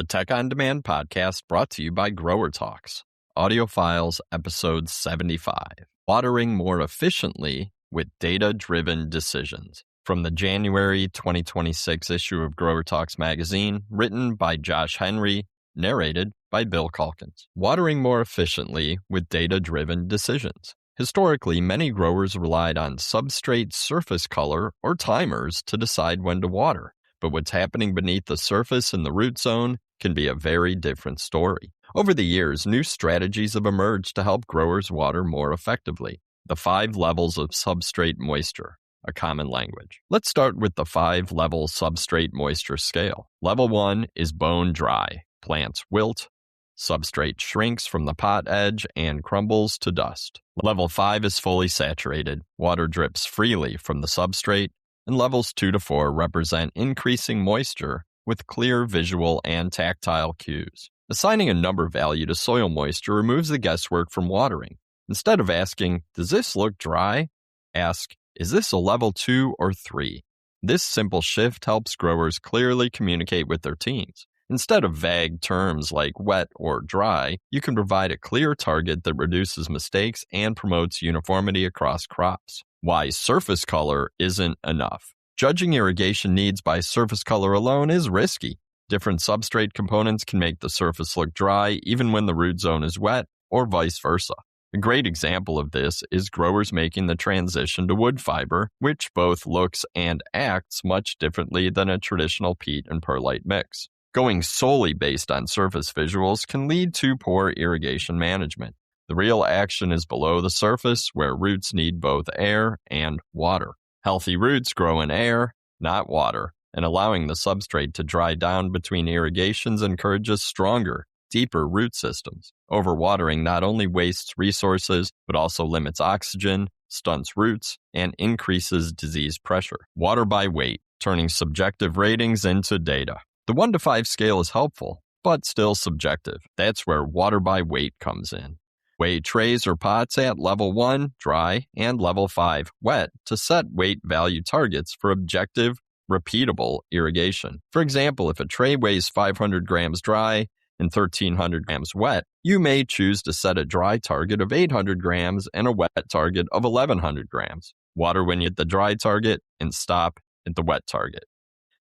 Tech on Demand podcast brought to you by GROWERTALKS. Audio Files, Episode 75. Watering More Efficiently with Data-Driven Decisions. From the January 2026 issue of GROWERTALKS magazine, written by Josh Henry, narrated by Bill CALKINS. Watering more efficiently with data-driven decisions. Historically, many growers relied on substrate surface color or timers to decide when to water. But what's happening beneath the surface in the root zone can be a very different story. Over the years, new strategies have emerged to help growers water more effectively. The 5 levels of substrate moisture, a common language. Let's start with the 5-level substrate moisture scale. Level 1 is bone dry. Plants wilt. Substrate shrinks from the pot edge and crumbles to dust. Level 5 is fully saturated. Water drips freely from the substrate. And levels 2 to 4 represent increasing moisture with clear visual and tactile cues. Assigning a number value to soil moisture removes the guesswork from watering. Instead of asking, does this look dry? Ask, is this a level 2 or 3? This simple shift helps growers clearly communicate with their teams. Instead of vague terms like wet or dry, you can provide a clear target that reduces mistakes and promotes uniformity across crops. Why surface color isn't enough. Judging irrigation needs by surface color alone is risky. Different substrate components can make the surface look dry even when the root zone is wet, or vice versa. A great example of this is growers making the transition to wood fiber, which both looks and acts much differently than a traditional peat and perlite mix. Going solely based on surface visuals can lead to poor irrigation management. The real action is below the surface, where roots need both air and water. Healthy roots grow in air, not water, and allowing the substrate to dry down between irrigations encourages stronger, deeper root systems. Overwatering not only wastes resources, but also limits oxygen, stunts roots, and increases disease pressure. Water by weight, turning subjective ratings into data. The 1 to 5 scale is helpful, but still subjective. That's where water by weight comes in. Weigh trays or pots at level 1, dry, and level 5, wet, to set weight value targets for objective, repeatable irrigation. For example, if a tray weighs 500 grams dry and 1,300 grams wet, you may choose to set a dry target of 800 grams and a wet target of 1,100 grams. Water when you hit the dry target and stop at the wet target.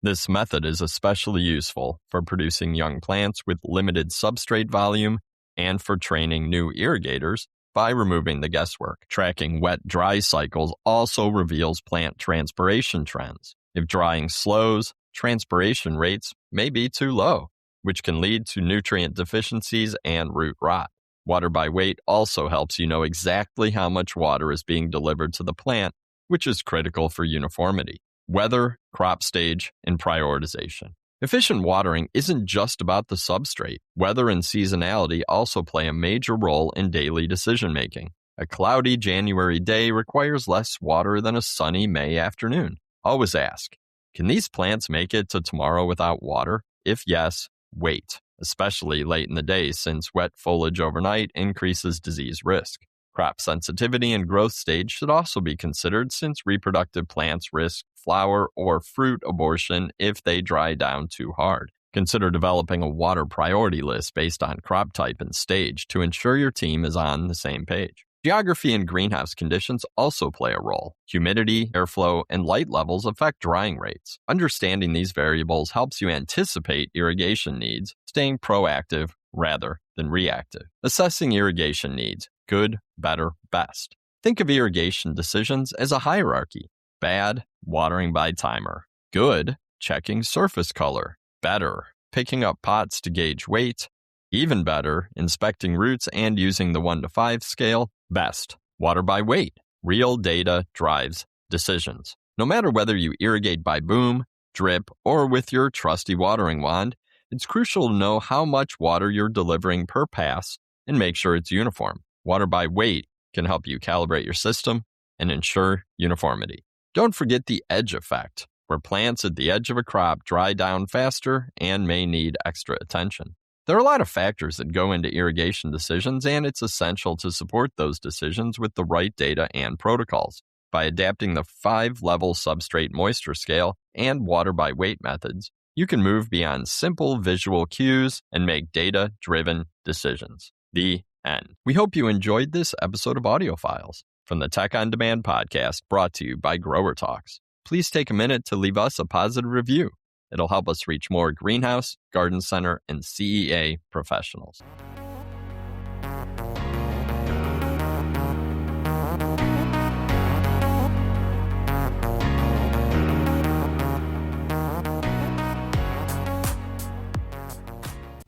This method is especially useful for producing young plants with limited substrate volume and for training new irrigators by removing the guesswork. Tracking wet-dry cycles also reveals plant transpiration trends. If drying slows, transpiration rates may be too low, which can lead to nutrient deficiencies and root rot. Water by weight also helps you know exactly how much water is being delivered to the plant, which is critical for uniformity. Weather, crop stage, and prioritization. Efficient watering isn't just about the substrate. Weather and seasonality also play a major role in daily decision-making. A cloudy January day requires less water than a sunny May afternoon. Always ask, can these plants make it to tomorrow without water? If yes, wait, especially late in the day since wet foliage overnight increases disease risk. Crop sensitivity and growth stage should also be considered since reproductive plants risk flower or fruit abortion if they dry down too hard. Consider developing a water priority list based on crop type and stage to ensure your team is on the same page. Geography and greenhouse conditions also play a role. Humidity, airflow, and light levels affect drying rates. Understanding these variables helps you anticipate irrigation needs, staying proactive rather than reactive. Assessing irrigation needs. Good, better, best. Think of irrigation decisions as a hierarchy. Bad, watering by timer. Good, checking surface color. Better, picking up pots to gauge weight. Even better, inspecting roots and using the 1 to 5 scale. Best, water by weight. Real data drives decisions. No matter whether you irrigate by boom, drip, or with your trusty watering wand, it's crucial to know how much water you're delivering per pass and make sure it's uniform. Water by weight can help you calibrate your system and ensure uniformity. Don't forget the edge effect, where plants at the edge of a crop dry down faster and may need extra attention. There are a lot of factors that go into irrigation decisions, and it's essential to support those decisions with the right data and protocols. By adapting the 5-level substrate moisture scale and water by weight methods, you can move beyond simple visual cues and make data-driven decisions. The end. We hope you enjoyed this episode of Audio Files from the Tech on Demand podcast brought to you by Grower Talks. Please take a minute to leave us a positive review. It'll help us reach more greenhouse, garden center, and CEA professionals.